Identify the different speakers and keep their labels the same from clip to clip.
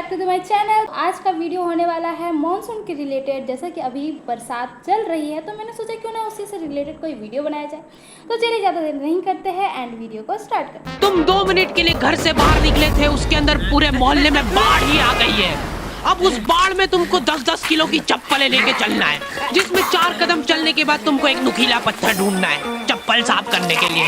Speaker 1: Back to my channel. आज का video होने वाला है मॉनसून के रिलेटेड। जैसा कि अभी बरसात चल रही है तो मैंने सोचा क्यों ना उसी से रिलेटेड कोई वीडियो बनाया जाए। तो चलिए ज़्यादा देर नहीं करते हैं एंड वीडियो को स्टार्ट करते हैं।
Speaker 2: तुम 2 मिनट के लिए घर से बाहर निकले थे, उसके अंदर पूरे मोहल्ले में बाढ़ ही आ गई है। अब उस बाढ़ में तुमको 10-10 किलो की चप्पलें लेके चलना है, जिसमें 4 कदम चलने के बाद तुमको एक नुकीला पत्थर ढूंढना है चप्पल साफ करने के लिए।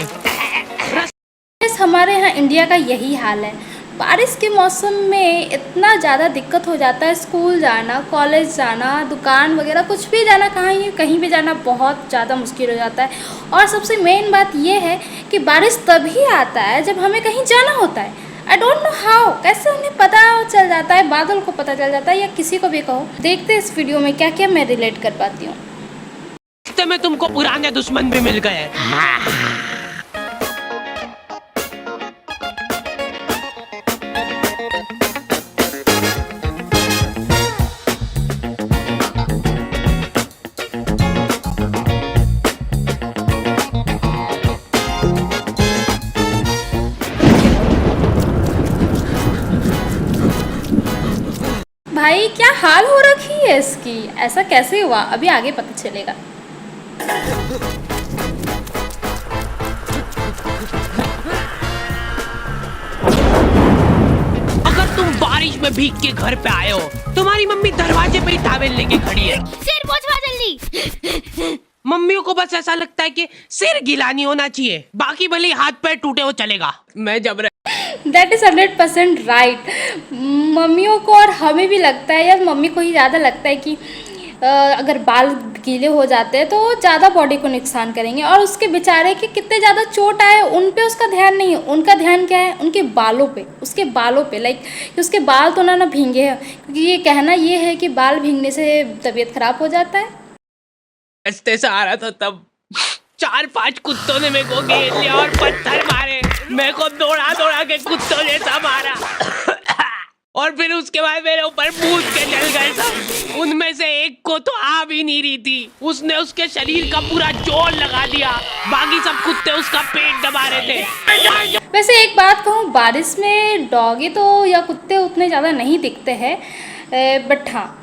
Speaker 1: हमारे यहाँ इंडिया का यही हाल है। बारिश के मौसम में इतना ज़्यादा दिक्कत हो जाता है, स्कूल जाना, कॉलेज जाना, दुकान वगैरह कुछ भी जाना, कहीं भी जाना बहुत ज़्यादा मुश्किल हो जाता है। और सबसे मेन बात यह है कि बारिश तभी आता है जब हमें कहीं जाना होता है। आई डोंट नो हाउ, कैसे उन्हें पता चल जाता है, बादल को पता चल जाता है या किसी को भी कहो। देखते हैं इस वीडियो में क्या क्या मैं रिलेट कर पाती हूँ।
Speaker 2: रास्ते में तुमको पुराने दुश्मन भी मिल गए।
Speaker 1: भाई क्या हाल हो रखी है इसकी, ऐसा कैसे हुआ अभी आगे पता चलेगा।
Speaker 2: अगर तुम बारिश में भीग के घर पे आए हो, तुम्हारी मम्मी दरवाजे पे ही टॉवेल लेके खड़ी है।
Speaker 3: सिर पोंछवा जल्दी।
Speaker 2: मम्मियों को बस ऐसा लगता है कि सिर गीला नहीं होना चाहिए, बाकी भले ही हाथ पैर टूटे हो चलेगा। मैं जब
Speaker 1: दैट इज़ 100% राइट। मम्मियों को और हमें भी लगता है, या मम्मी को ही ज़्यादा लगता है कि अगर बाल गीले हो जाते हैं तो ज़्यादा बॉडी को नुकसान करेंगे। और उसके बेचारे के कितने ज़्यादा चोट आए उन पे उसका ध्यान नहीं है। उनका ध्यान क्या है, उनके बालों पे, उसके बालों पे, लाइक कि उसके बाल तो ना भींगे हैं। क्योंकि ये कहना ये है कि बाल भींगने से तबीयत खराब हो जाता है।
Speaker 2: रास्ते से आ रहा था तब 4-5 कुत्तों ने मेरे को घेर लिया और पत्थर मारे। मेरे को दौड़ा दौड़ा के कुत्तों जैसा मारा और फिर उसके बाद मेरे ऊपर कूद के चल गए सब। उनमें से एक को तो आ भी नहीं रही थी, उसने उसके शरीर का पूरा जोर लगा दिया। बाकी सब कुत्ते उसका पेट दबा रहे थे।
Speaker 1: वैसे एक बात कहूँ, बारिश में डॉगी तो या कुत्ते उतने ज़्यादा नहीं दिखते हैं, बट हाँ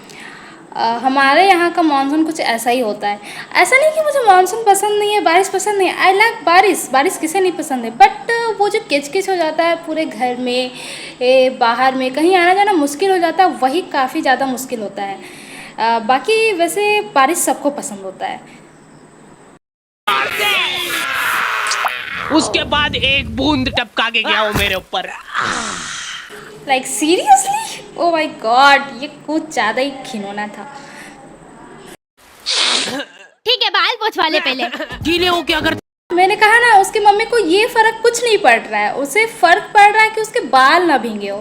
Speaker 1: हमारे यहाँ का मानसून कुछ ऐसा ही होता है। ऐसा नहीं कि मुझे मानसून पसंद नहीं है, बारिश पसंद नहीं है। आई लाइक बारिश, बारिश किसे नहीं पसंद है। बट वो जो किचकिच हो जाता है पूरे घर में, बाहर में कहीं आना जाना मुश्किल हो जाता है, वही काफ़ी ज़्यादा मुश्किल होता है। बाकी वैसे बारिश सबको पसंद होता है।
Speaker 2: उसके बाद एक बूंद टपका के गया वो मेरे ऊपर।
Speaker 1: Like seriously, O my God, ये कुछ ज़्यादा ही घिनौना था।
Speaker 3: ठीक है, बाल पोंछवा ले पहले।
Speaker 2: गीले हो के अगर
Speaker 1: मैंने कहा ना, उसकी मम्मी को ये फर्क कुछ नहीं पड़ रहा है, उसे फर्क पड़ रहा है कि उसके बाल ना भींगे हो।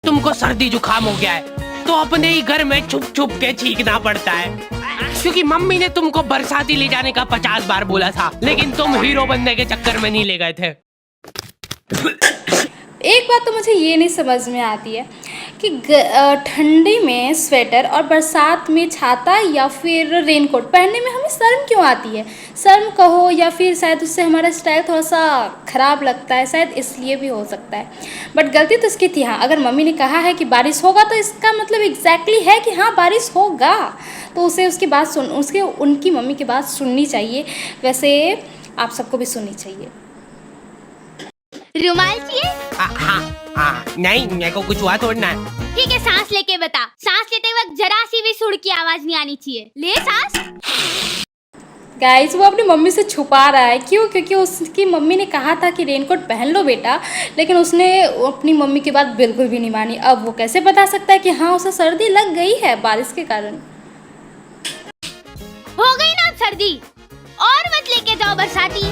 Speaker 2: तुमको सर्दी जुकाम हो गया है तो अपने ही घर में छुप छुप के छींकना पड़ता है, क्योंकि मम्मी ने तुमको बरसाती ले जाने का 50 बार बोला था, लेकिन तुम हीरो बनने के चक्कर में नहीं ले गए थे।
Speaker 1: एक बात तो मुझे ये नहीं समझ में आती है कि ठंडी में स्वेटर और बरसात में छाता या फिर रेनकोट पहनने में हमें शर्म क्यों आती है। शर्म कहो या फिर शायद उससे हमारा स्टाइल थोड़ा सा ख़राब लगता है, शायद इसलिए भी हो सकता है। बट गलती तो इसकी थी। हाँ, अगर मम्मी ने कहा है कि बारिश होगा तो इसका मतलब एग्जैक्टली है कि हाँ बारिश होगा, तो उसे उसकी बात उनकी मम्मी की बात सुननी चाहिए। वैसे आप सबको भी सुननी चाहिए।
Speaker 3: रुमाल चाहिए?
Speaker 2: हाँ, नहीं मेरे को कुछ हुआ थोड़ा ना।
Speaker 3: ठीक है, सांस लेके बता। सांस लेते वक्त जरा सी भी सुर की आवाज नहीं आनी चाहिए। ले सांस।
Speaker 1: गाइस, वो अपनी मम्मी से छुपा रहा है। क्यों? क्योंकि उसकी मम्मी ने कहा था कि रेनकोट पहन लो बेटा, लेकिन उसने अपनी मम्मी की बात बिल्कुल भी नहीं मानी। अब वो कैसे बता सकता है कि हाँ उसे सर्दी लग गई है बारिश के कारण।
Speaker 3: हो गई ना सर्दी, और मत लेके जाओ बरसाती।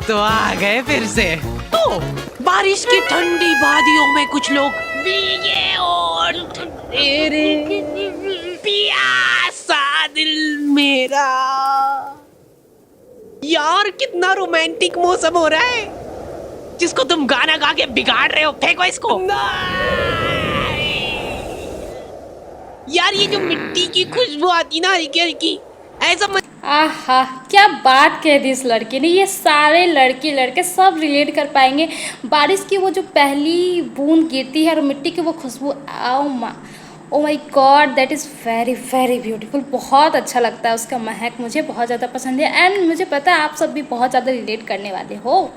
Speaker 2: तो आ गए फिर से। तो बारिश की ठंडी वादियों में कुछ लोग भीगे और तेरे प्यासा दिल मेरा। यार कितना रोमांटिक मौसम हो रहा है, जिसको तुम गाना गा के बिगाड़ रहे हो। फेंको इसको। यार ये जो मिट्टी की खुशबू आती ना हल्की हल्की, ऐसा
Speaker 1: आहा, क्या बात कह दी इस लड़के ने। ये सारे लड़के लड़के सब रिलेट कर पाएंगे। बारिश की वो जो पहली बूंद गिरती है और मिट्टी की वो खुशबू, oh my God, that is very very beautiful. बहुत अच्छा लगता है उसका महक, मुझे बहुत ज़्यादा पसंद है। एंड मुझे पता है आप सब भी बहुत ज़्यादा रिलेट करने वाले हो।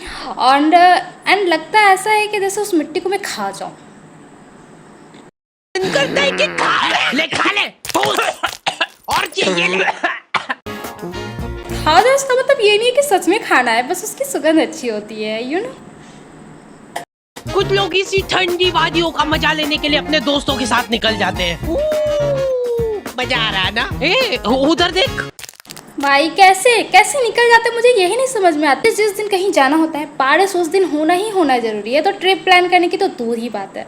Speaker 1: एंड लगता है ऐसा है कि जैसे उस मिट्टी को मैं खा जाऊँ।
Speaker 2: मन करता है कि खा ले और चाहिए ले।
Speaker 1: खा जाओ इसका मतलब ये नहीं है कि सच में खाना है, बस उसकी सुगंध अच्छी होती है, यू नो।
Speaker 2: कुछ लोग इसी ठंडी वादियों का मजा लेने के लिए अपने दोस्तों के साथ निकल जाते हैं। मजा आ रहा है ना? ए, उधर देख।
Speaker 1: भाई कैसे कैसे निकल जाते, मुझे यही नहीं समझ में आती। जिस दिन कहीं जाना होता है बारिश उस दिन होना ही होना जरूरी है, तो ट्रिप प्लान करने की तो दूर ही बात है।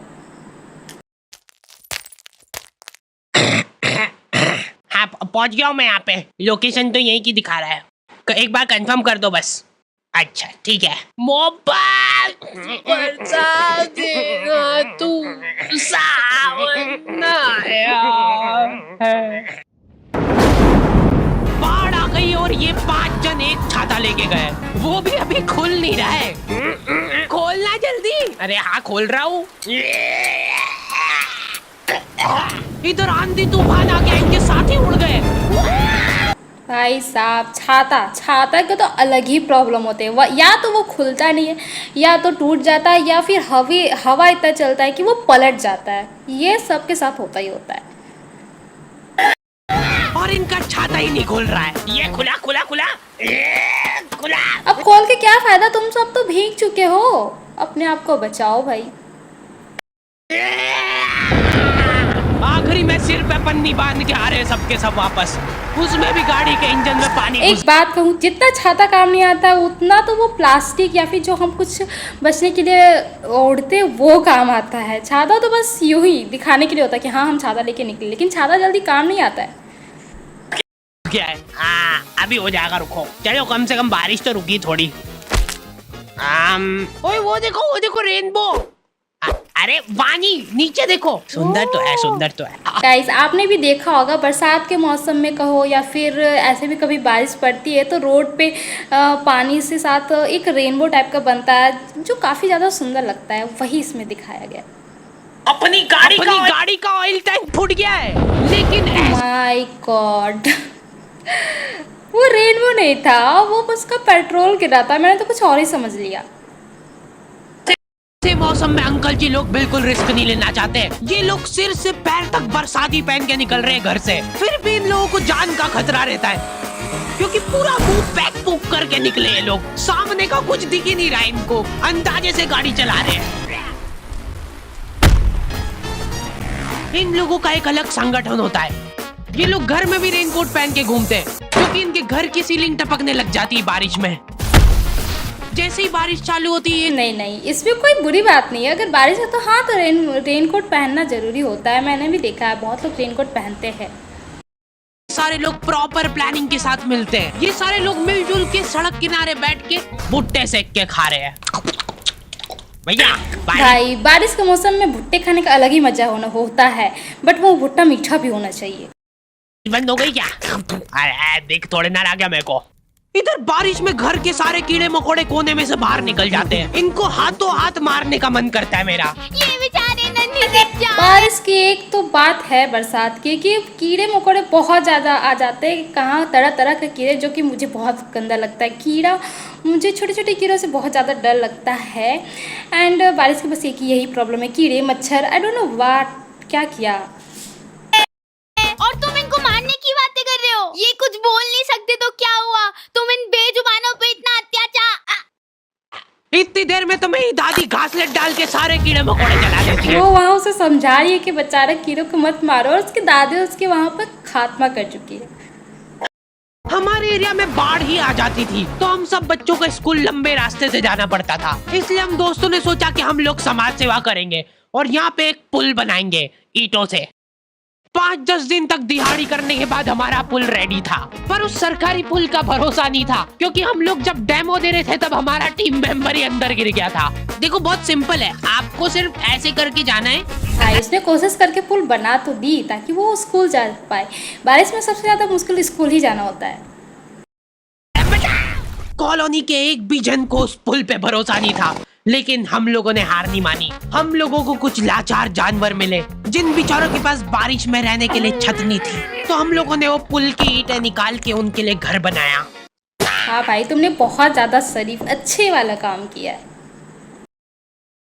Speaker 2: हाँ, पहुंच गया हूँ मैं यहाँ पे। लोकेशन तो यहीं की दिखा रहा है। एक बार कंफर्म कर दो बस। अच्छा ठीक है। मोबाइल बरसा देगा तू, सावन आया है। बाढ़ आ गई और ये 5 जन एक छाता लेके गए, वो भी अभी खुल नहीं रहा है। खोलना जल्दी। अरे हाँ खोल रहा हूँ। इधर आंधी तूफान आ गया, इनके साथ ही उड़ गए।
Speaker 1: भाई साहब, छाता के तो अलग ही प्रॉब्लम होते हैं। या तो वो खुलता नहीं है, या तो टूट जाता है, या फिर हवा इतना चलता है कि वो पलट जाता है। ये सबके साथ होता ही होता है।
Speaker 2: और इनका छाता ही नहीं खुल रहा है। ये खुला खुला खुला खुला।
Speaker 1: अब खोल के क्या फायदा, तुम सब तो भीग चुके हो। अपने आप को बचाओ भाई।
Speaker 2: आखिरी में सिर पे पन्नी बांध के आ रहे सबके सब वापस, उसमें भी गाड़ी के इंजन में पानी।
Speaker 1: एक बात कहूँ, जितना छाता काम नहीं आता उतना तो वो प्लास्टिक या फिर जो हम कुछ बचने के लिए ओढ़ते वो काम आता है। छाता तो बस यूं ही दिखाने के लिए होता है कि हाँ हम छाता लेके निकले, लेकिन छाता जल्दी काम नहीं आता है।
Speaker 2: क्या है? हाँ अभी हो जाएगा, रुको। चलो कम से कम बारिश तो रुकी थोड़ी। ओए वो देखो रेनबो। अरे वानी नीचे देखो, सुंदर तो है, सुंदर तो है।
Speaker 1: गाइस, आपने भी देखा होगा बरसात के मौसम में कहो या फिर ऐसे भी कभी बारिश पड़ती है तो रोड पे पानी से साथ एक रेनबो टाइप का बनता है जो काफ़ी ज़्यादा सुंदर लगता है। वही इसमें दिखाया गया।
Speaker 2: अपनी गाड़ी का ऑयल टैंक फूट गया है, लेकिन
Speaker 1: माय गॉड, वो रेनबो नहीं था, वो उसका पेट्रोल गिरा था। मैंने तो कुछ और ही समझ लिया।
Speaker 2: ऐसे मौसम में अंकल जी लोग बिल्कुल रिस्क नहीं लेना चाहते। ये लोग सिर से पैर तक बरसाती पहन के निकल रहे हैं घर से, फिर भी इन लोगों को जान का खतरा रहता है, क्योंकि पूरा मुंह पैक पुक करके निकले ये लोग। सामने का कुछ दिख ही नहीं रहा इनको, अंदाजे से गाड़ी चला रहे हैं। इन लोगों का एक अलग संगठन होता है। ये लोग घर में भी रेनकोट पहन के घूमते हैं, क्योंकि इनके घर की सीलिंग टपकने लग जाती है बारिश में। जैसे ही बारिश चालू होती है।
Speaker 1: नहीं, इसमें कोई बुरी बात नहीं है। अगर बारिश है तो हाँ, तो रेनकोट पहनना जरूरी होता है। मैंने भी देखा है बहुत लोग रेनकोट पहनते हैं।
Speaker 2: सारे लोग प्रॉपर प्लानिंग के साथ मिलते हैं। ये सारे लोग मिलजुल के सड़क किनारे बैठ के भुट्टे सेक के खा रहे हैं। भैया
Speaker 1: भाई, बारिश के मौसम में भुट्टे खाने का अलग ही मजा होता है, बट वो भुट्टा मीठा भी होना चाहिए।
Speaker 2: बंद हो गई क्या? अरे देख, थोड़े ना आ गया मेरे को। इधर बारिश में घर के सारे कीड़े मकोड़े कोने में से बाहर निकल जाते हैं। इनको हाथों हाथ मारने का मन करता है मेरा।
Speaker 3: ये बेचारे नन्ही सी जान।
Speaker 1: बारिश की एक तो बात है बरसात की कि कीड़े मकोड़े बहुत ज़्यादा आ जाते हैं। कहाँ तरह तरह के कीड़े, जो कि मुझे बहुत गंदा लगता है। कीड़ा, मुझे छोटे छोटे कीड़ों से बहुत ज़्यादा डर लगता है। एंड बारिश की बस एक यही प्रॉब्लम है, कीड़े मच्छर। आई डोंट नो व्हाट, क्या किया।
Speaker 3: और तुम इनको मारने की बातें कर रहे हो? ये कुछ बोल नहीं सकते तो क्या हुआ? तुम इन बेजुबानों पे इतना अत्याचार।
Speaker 2: इतनी देर में तो मेरी दादी घासलेट डाल के सारे कीड़े मकोड़े जला देती है।
Speaker 1: वो वहाँ उसे समझा रही है कि बेचारा कीड़ों को मत मारो, और उसकी दादी उसके वहाँ पर खात्मा कर चुकी है।
Speaker 2: हमारे एरिया में बाढ़ ही आ जाती थी तो हम सब बच्चों को स्कूल लंबे रास्ते से जाना पड़ता था। इसलिए हम दोस्तों ने सोचा कि हम लोग समाज सेवा करेंगे और यहाँ पे एक पुल बनाएंगे ईंटों से। 5-10 दिन तक दिहाड़ी करने के बाद हमारा पुल रेडी था, पर उस सरकारी पुल का भरोसा नहीं था, क्योंकि हम लोग जब डेमो दे रहे थे तब हमारा टीम मेंबर ही अंदर गिर गया था। देखो बहुत सिंपल है, आपको सिर्फ ऐसे करके जाना है।
Speaker 1: भाई उसने कोशिश करके पुल बना तो दी ताकि वो स्कूल जा पाए। बारिश में सबसे ज़्यादा मुश्किल स्कूल ही जाना होता है।
Speaker 2: कॉलोनी के एक भी जन को उस पुल पे भरोसा नहीं था, लेकिन हम लोगों ने हार नहीं मानी। हम लोगों को कुछ लाचार जानवर मिले जिन बेचारों के पास बारिश में रहने के लिए छत नहीं थी, तो हम लोगों ने वो पुल की ईंटें निकाल के उनके लिए घर बनाया।
Speaker 1: हाँ भाई तुमने बहुत ज़्यादा शरीफ अच्छे वाला काम किया है।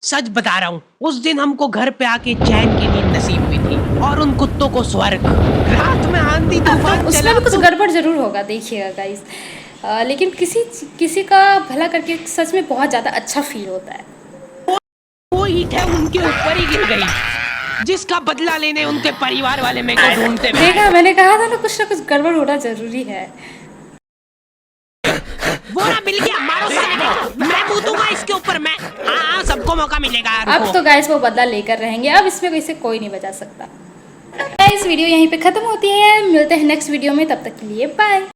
Speaker 2: सच बता रहा हूँ, उस दिन हमको घर पे आके चैन की नींद नसीब हुई थी और उन कुत्तों को स्वर्ग। रात में आंधी तूफान
Speaker 1: उसमें
Speaker 2: चला
Speaker 1: भी कुछ गड़बड़ जरूर होगा, देखिएगा गाइस। लेकिन किसी का भला करके सच में बहुत ज़्यादा अच्छा फील होता है।
Speaker 2: वो ईंटें उनके ऊपर ही गिर गई, जिसका बदला लेने उनके परिवार वाले मेरे को ढूंढते हुए आए।
Speaker 1: देखा, मैंने कहा था ना कुछ गड़बड़ होना जरूरी है।
Speaker 2: वो ना मिल गया, मारो साले को। मैं कूदूंगा इसके ऊपर, मैं। हाँ सबको मौका मिलेगा।
Speaker 1: अब तो गाइस वो बदला लेकर रहेंगे, अब इसमें इसे कोई नहीं बचा सकता। इस वीडियो यहीं पे खत्म होती है, मिलते हैं नेक्स्ट वीडियो में, तब तक के लिए बाय।